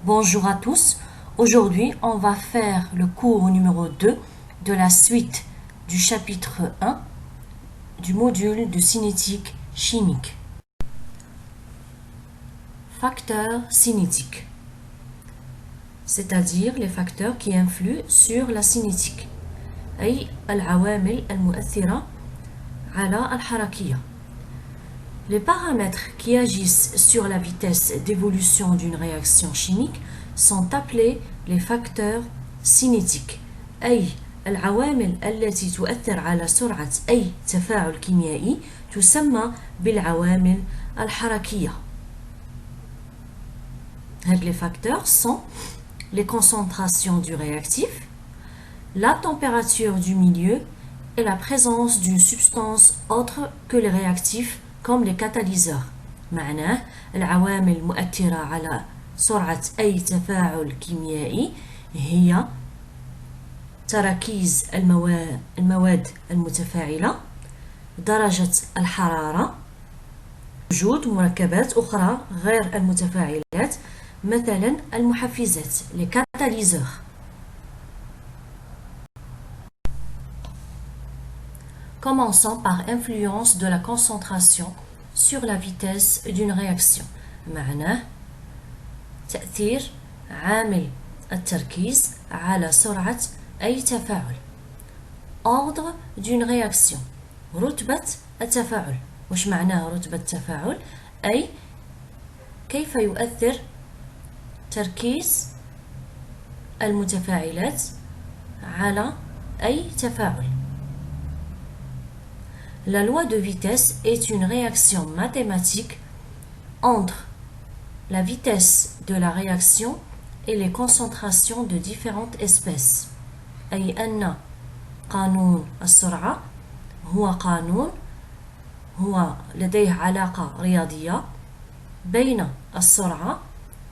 Bonjour à tous. Aujourd'hui, on va faire le cours numéro 2 de la suite du chapitre 1 du module de cinétique chimique. Facteurs cinétiques, c'est-à-dire les facteurs qui influent sur la cinétique. أي العوامل المؤثرة على الحركية. Les paramètres qui agissent sur la vitesse d'évolution d'une réaction chimique sont appelés les facteurs cinétiques. أي العوامل التي تؤثر على سرعة أي تفاعل كيميائي تسمى بالعوامل الحركية. Les facteurs sont les concentrations du réactif, la température du milieu et la présence d'une substance autre que les réactifs comme les catalyseurs. معناه العوامل المؤثرة على سرعة أي تفاعل كيميائي هي تراكيز المواد المتفاعلة، درجة الحرارة، وجود مركبات أخرى غير المتفاعلات مثلا المحفزات les catalyseurs. Commençons par influence de la concentration sur la vitesse d'une réaction. معناه تأثير عامل التركيز على سرعة أي تفاعل. Ordre d'une réaction. رتبة التفاعل. وش معناه رتبة التفاعل؟ أي كيف يؤثر تركيز المتفاعلات على أي تفاعل. La loi de vitesse est une réaction mathématique entre la vitesse de la réaction et les concentrations de différentes espèces. أي أن قانون السرعة هو لديه علاقة رياضية بين السرعة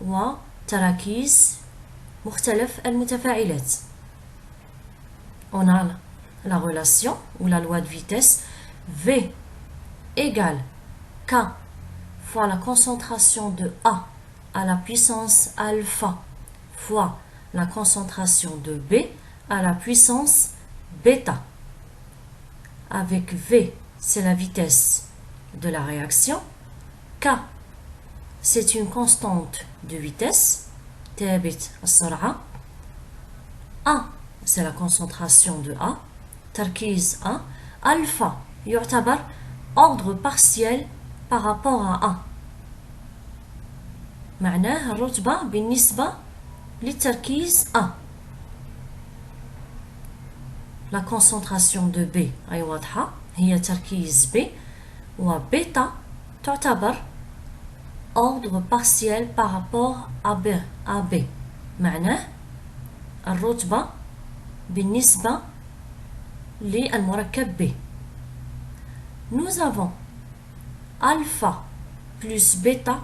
وتراكيز مختلف المتفاعلات. On a la relation ou la loi de vitesse V égale K fois la concentration de A à la puissance alpha fois la concentration de B à la puissance bêta. Avec V, c'est la vitesse de la réaction. K, c'est une constante de vitesse. ثابت السرعة. A, c'est la concentration de A. تركيز A. Alpha يعتبر ordre partiel par rapport à A. معناه الرتبة بالنسبة للتركيز A. La concentration de B أي واضحة هي تركيز B وبيتا تعتبر ordre partiel par rapport à B. معناه الرتبة بالنسبة للمركب B. Nous avons alpha plus bêta,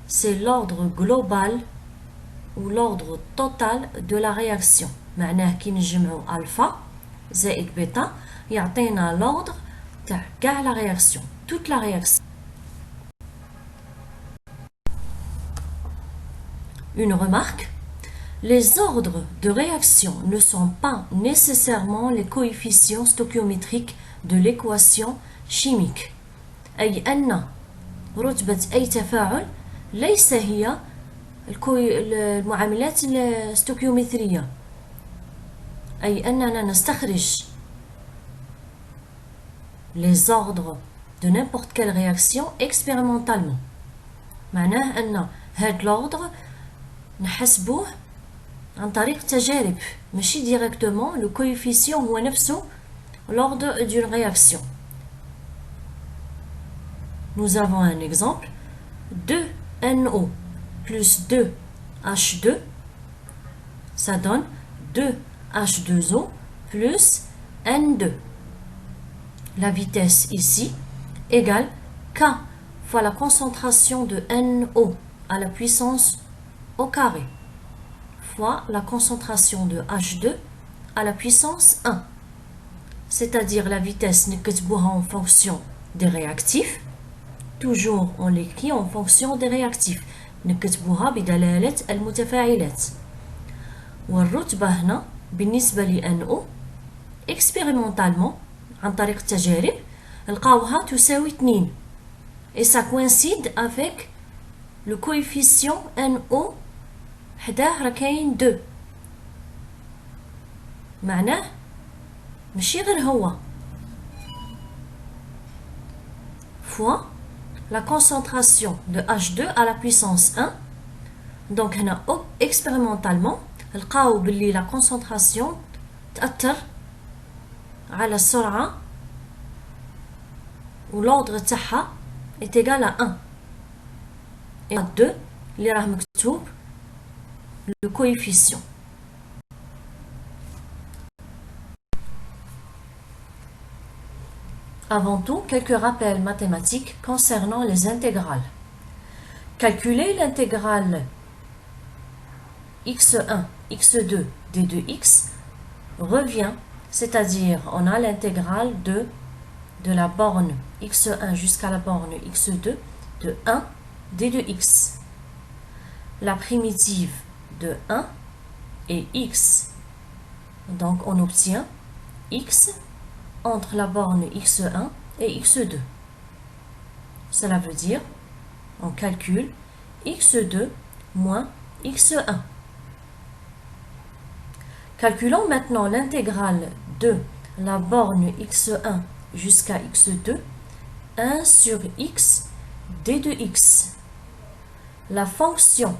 c'est l'ordre global ou l'ordre total de la réaction. معناه كي نجمعوا alpha زائد bêta يعطينا l'ordre تاع كاع la réaction, toute la réaction. Une remarque, les ordres de réaction ne sont pas nécessairement les coefficients stoichiométriques de l'équation chimique. أي أن رتبة أي تفاعل ليس هي المعاملات الستوكيومترية. أي أننا نستخرج les ordres de n'importe quelle réaction expérimentalement. معناه أن هذا l'ordre نحسبوه عن طريق تجارب ماشي directement le coefficient هو نفسه l'ordre d'une réaction. Nous avons un exemple. 2NO plus 2H2, ça donne 2H2O plus N2. La vitesse ici égale K fois la concentration de NO à la puissance au carré fois la concentration de H2 à la puissance 1. C'est-à-dire la vitesse نكتبوها en fonction des réactifs. Toujours on l'écrit en fonction des réactifs. نكتبوها بدلالة المتفاعلات. والرتبة هنا بالنسبة لNO expérimentalement عن طريق التجارب لقاوها تساوي 2 et ça coïncide avec le coefficient NO حداه راه كاين 2 معناه ماشي غير هو fois la concentration de H2 à la puissance 1. Donc هنا expérimentalement لقاو باللي la concentration تأثر على السرعة و l'ordre تاعها est égal à 1 et 2 اللي راه مكتوب le coefficient. Avant tout, quelques rappels mathématiques concernant les intégrales. Calculer l'intégrale x1, x2, d de x revient, c'est-à-dire on a l'intégrale de la borne x1 jusqu'à la borne x2 de 1 d de x. La primitive de 1 est x. Donc on obtient x entre la borne x1 et x2. Cela veut dire, on calcule x2 moins x1. Calculons maintenant l'intégrale de la borne x1 jusqu'à x2, 1 sur x d de x. La fonction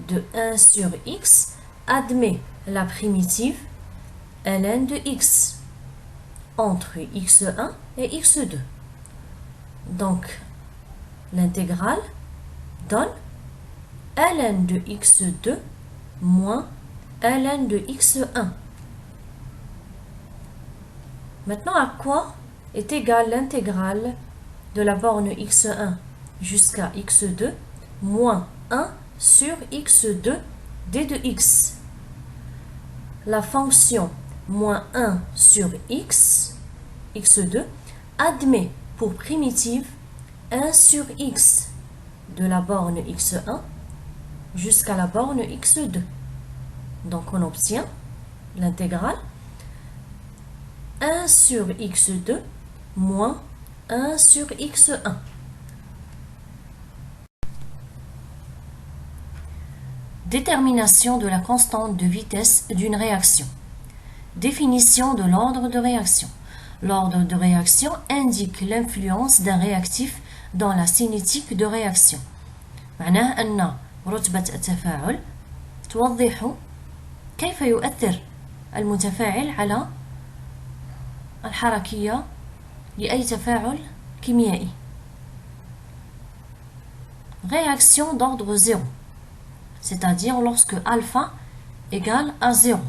de 1 sur x admet la primitive ln de x entre x1 et x2. Donc, l'intégrale donne ln de x2 moins ln de x1. Maintenant, à quoi est égale l'intégrale de la borne x1 jusqu'à x2 moins 1 sur x2 d de x? La fonction moins 1 sur x, x2, admet pour primitive 1 sur x de la borne x1 jusqu'à la borne x2. Donc on obtient l'intégrale 1 sur x2 moins 1 sur x1. Détermination de la constante de vitesse d'une réaction. Définition de l'ordre de réaction. L'ordre de réaction indique l'influence d'un réactif dans la cinétique de réaction. معناه أن رتبة التفاعل توضح كيف يؤثر المتفاعل على الحركية لأي تفاعل كيميائي. Réaction d'ordre 0, c'est-à-dire lorsque alpha égale à 0.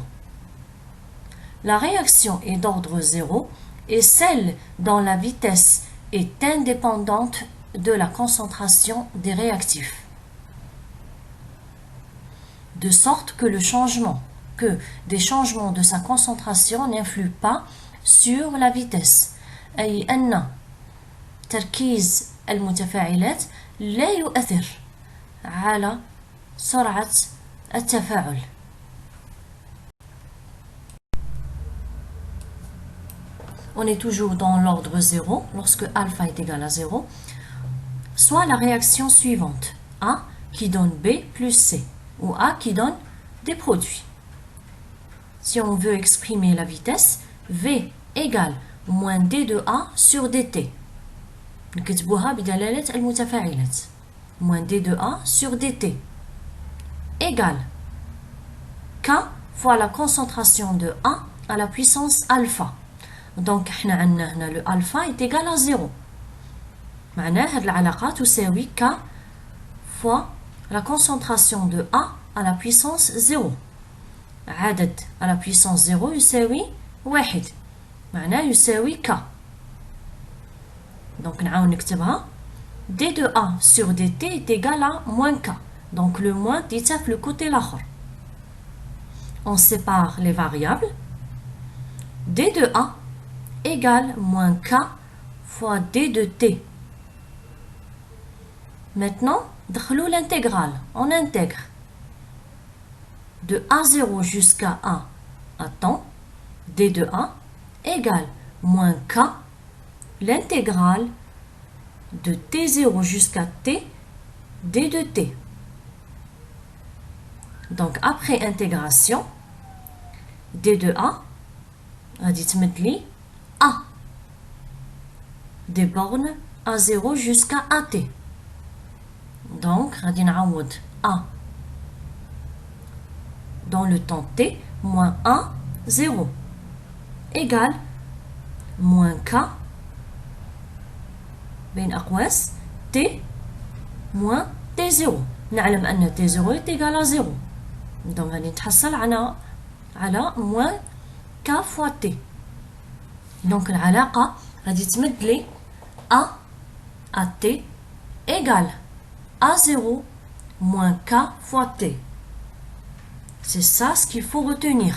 La réaction est d'ordre 0 et celle dont la vitesse est indépendante de la concentration des réactifs. De sorte que des changements de sa concentration n'influent pas sur la vitesse. أي أن تركيز المتفاعلات لا يؤثر على سرعة التفاعل. On est toujours dans l'ordre 0 lorsque alpha est égal à 0, soit la réaction suivante, A qui donne B plus C, ou A qui donne des produits. Si on veut exprimer la vitesse, V égale moins D de A sur dt. نكتبوها بدلالة المتفاعلات. Moins D de A sur dt égale K fois la concentration de A à la puissance alpha. Donc احنا عندنا هنا le alpha est égal à 0. معناه هاد العلاقة تساوي K fois la concentration de A à la puissance 0. عدد à la puissance 0 يساوي 1. معناه يساوي K. Donc نعاود نكتبها D de A sur dt est égal à moins K. Donc le moins ديتها في le côté l'autre. On sépare les variables. D de A égale moins K fois D de T. Maintenant, دخلوا l'intégrale. On intègre de A0 jusqu'à A à temps D de A égale moins K, l'intégrale de T0 jusqu'à T D de T. Donc après intégration, D de A غادي تمد لي A des bornes A0 jusqu'à AT. Donc غادي نعوض A dans le temps T moins A 0 égale moins K بين أقواس T moins T0. نعلم أن T0 est égal à 0. Donc غادي نتحصل على moins K fois T. Donc العلاقة غادي تمد لي A à T égale A0 moins K fois T. C'est ça ce qu'il faut retenir.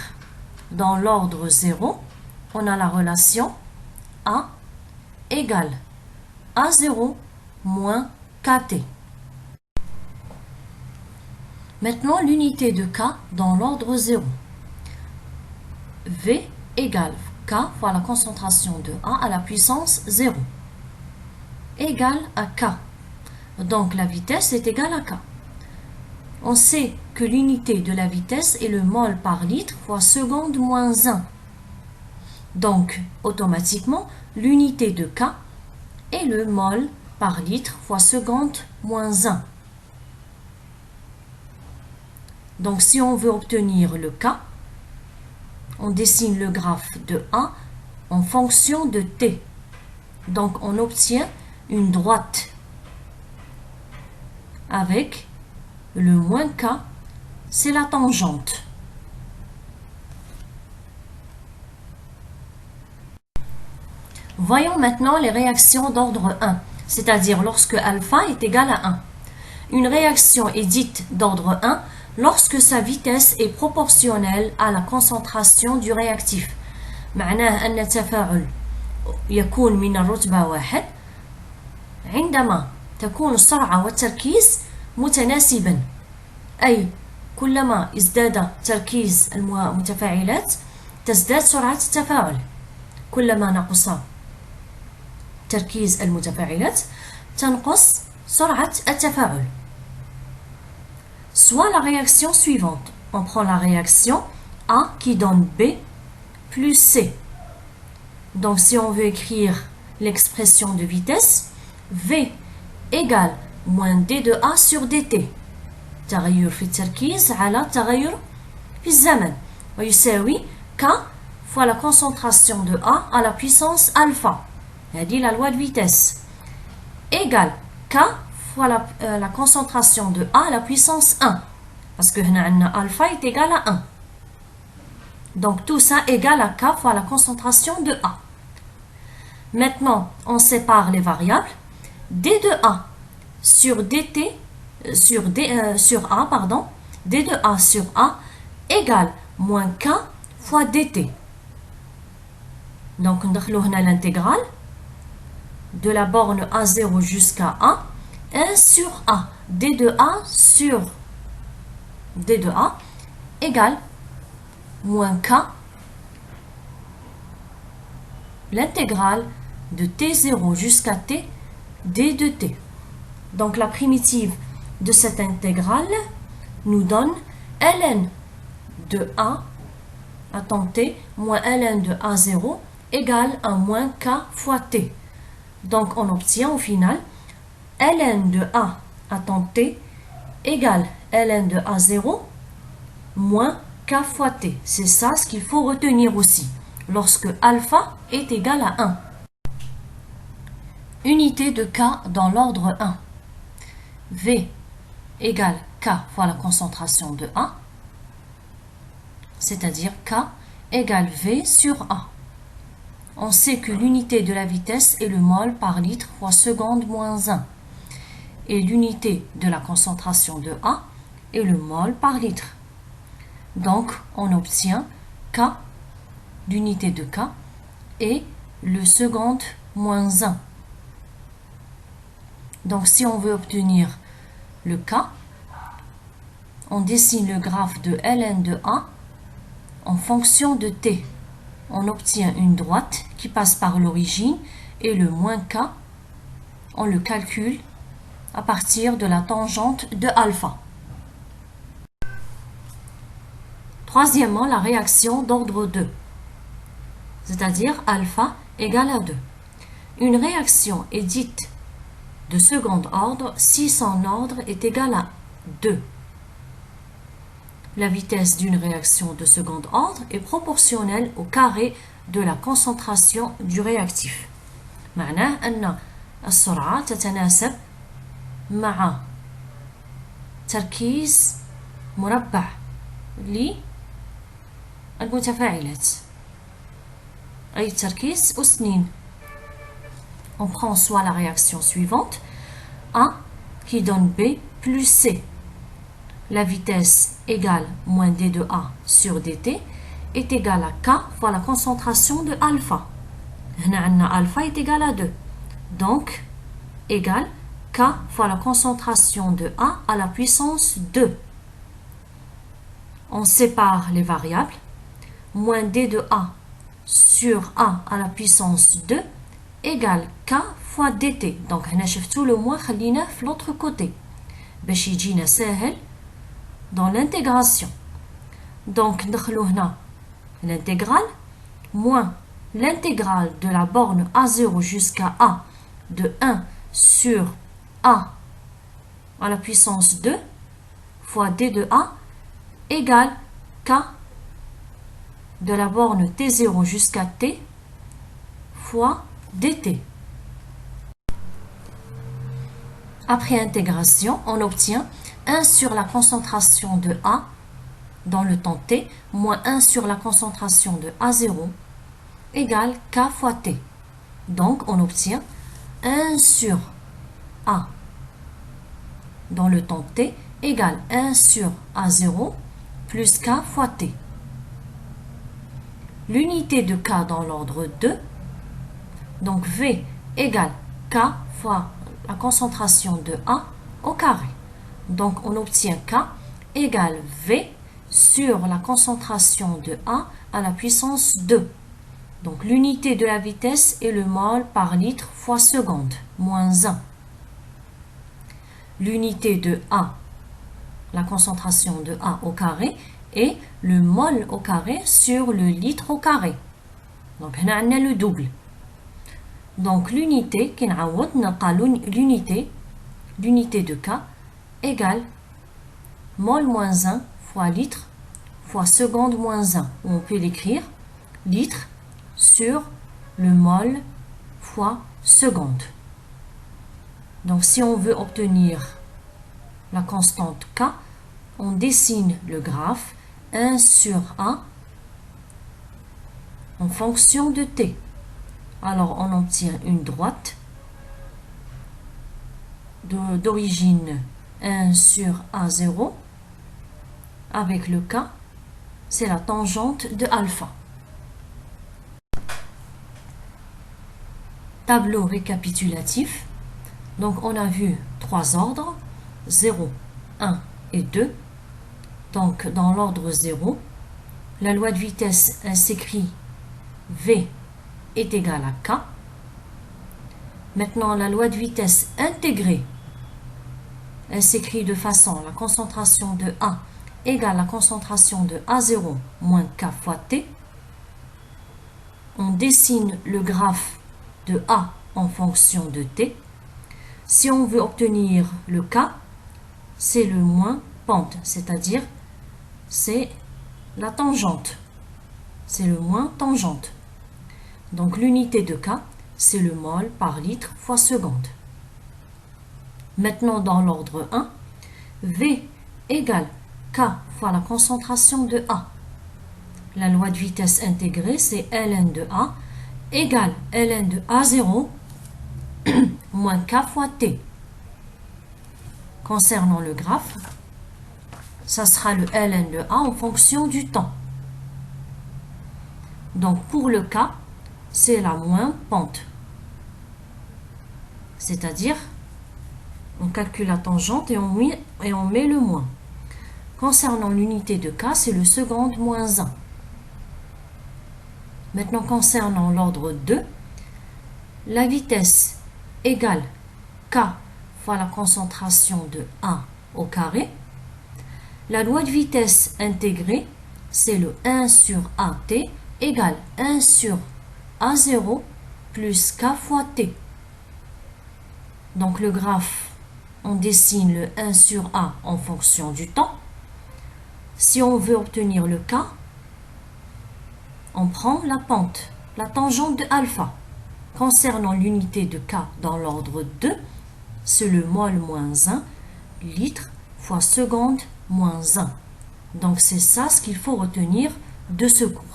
Dans l'ordre 0, on a la relation A égale A0 moins KT. Maintenant, l'unité de K dans l'ordre 0. V égale K fois la concentration de A à la puissance 0 égale à K. Donc la vitesse est égale à K. On sait que l'unité de la vitesse est le mol par litre fois seconde moins 1. Donc automatiquement, l'unité de K est le mol par litre fois seconde moins 1. Donc si on veut obtenir le K, on dessine le graphe de A en fonction de T. Donc on obtient une droite avec le moins K, c'est la tangente. Voyons maintenant les réactions d'ordre 1, c'est-à-dire lorsque alpha est égal à 1. Une réaction est dite d'ordre 1 lorsque sa vitesse est proportionnelle à la concentration du réactif. معناه أن التفاعل يكون من الرتبة 1 عندما تكون السرعة والتركيز متناسبا، أي كلما ازداد تركيز المتفاعلات تزداد سرعة التفاعل، كلما نقص تركيز المتفاعلات تنقص سرعة التفاعل. Soit la réaction suivante, on prend la réaction A qui donne B plus C. Donc si on veut écrire l'expression de vitesse, V égale moins D de A sur dt. تغير في التركيز على تغير في الزمن ويساوي K fois la concentration de A à la puissance alpha. هذه la loi de vitesse. Égale K fois la concentration de A à la puissance 1. Parce que هنا عندنا alpha est égal à 1. Donc tout ça égale à K fois la concentration de A. Maintenant, on sépare les variables. D de A sur dt sur A, pardon, D de A sur A égale moins K fois dt. Donc, on a l'intégrale de la borne A0 jusqu'à A, 1 sur A. D de A sur D de A égale moins K, l'intégrale de T0 jusqu'à T, D de T. Donc la primitive de cette intégrale nous donne ln de A à temps T moins ln de A0 égale à moins K fois T. Donc on obtient au final ln de A à temps T égale ln de A0 moins K fois T. C'est ça ce qu'il faut retenir aussi lorsque alpha est égal à 1. Unité de K dans l'ordre 1. V égale K fois la concentration de A, c'est-à-dire K égale V sur A. On sait que l'unité de la vitesse est le mol par litre fois seconde moins 1. Et l'unité de la concentration de A est le mol par litre. Donc, on obtient K, l'unité de K, et le seconde moins 1. Donc, si on veut obtenir le K, on dessine le graphe de ln de A en fonction de t. On obtient une droite qui passe par l'origine et le moins K, on le calcule à partir de la tangente de alpha. Troisièmement, la réaction d'ordre 2, c'est-à-dire alpha égale à 2. Une réaction est dite de second ordre si son ordre est égal à 2. La vitesse d'une réaction de second ordre est proportionnelle au carré de la concentration du réactif. معناه أن السرعة تتناسب مع تركيز مربع للمتفاعلات أي التركيز أس 2. On prend soit la réaction suivante, A qui donne B plus C. La vitesse égale moins d de A sur dt est égale à K fois la concentration de alpha. Alpha est égal à 2. Donc, égale K fois la concentration de A à la puissance 2. On sépare les variables. Moins d de A sur A à la puissance 2 égale K fois dt. Donc, on a tout le moins خليناه في l'autre côté. باش يجينا ساهل dans l'intégration. Donc, ندخلو هنا l'intégrale moins l'intégrale de la borne A0 jusqu'à A de 1 sur A à la puissance 2 fois d de A égale K de la borne T0 jusqu'à T fois dt. Après intégration, on obtient 1 sur la concentration de A dans le temps T moins 1 sur la concentration de A0 égale K fois T. Donc, on obtient 1 sur A dans le temps T égale 1 sur A0 plus K fois T. L'unité de K dans l'ordre 2, donc V égale K fois la concentration de A au carré. Donc, on obtient K égale V sur la concentration de A à la puissance 2. Donc, l'unité de la vitesse est le mol par litre fois seconde, moins 1. L'unité de A, la concentration de A au carré, est le mol au carré sur le litre au carré. Donc, on a le double. Donc, l'unité, l'unité de K égale mol moins 1 fois litre fois seconde moins 1. On peut l'écrire litre sur le mol fois seconde. Donc, si on veut obtenir la constante K, on dessine le graphe 1 sur A en fonction de T. Alors, on obtient une droite d'origine 1 sur A0 avec le K, c'est la tangente de alpha. Tableau récapitulatif. Donc, on a vu 3 ordres, 0, 1 et 2. Donc, dans l'ordre 0, la loi de vitesse, elle s'écrit V est égal à K. Maintenant, la loi de vitesse intégrée, elle s'écrit de façon la concentration de A égale la concentration de A0 moins K fois T. On dessine le graphe de A en fonction de T. Si on veut obtenir le K, c'est le moins pente, c'est-à-dire c'est la tangente. C'est le moins tangente. Donc l'unité de K, c'est le mol par litre fois seconde. Maintenant, dans l'ordre 1, V égale K fois la concentration de A. La loi de vitesse intégrée, c'est ln de A égale ln de A0 moins K fois T. Concernant le graphe, ça sera le ln de A en fonction du temps. Donc, pour le K, c'est la moins pente. C'est-à-dire, On calcule la tangente et on met le moins. Concernant l'unité de k, c'est le seconde moins 1. Maintenant, concernant l'ordre 2, la vitesse égale k fois la concentration de A au carré. La loi de vitesse intégrée, c'est le 1 sur AT égale 1 sur A0 plus K fois T. Donc le graphe, on dessine le 1 sur A en fonction du temps. Si on veut obtenir le K, on prend la pente, la tangente de alpha. Concernant l'unité de K dans l'ordre 2, c'est le mol moins 1, litre fois seconde moins 1. Donc c'est ça ce qu'il faut retenir de ce cours.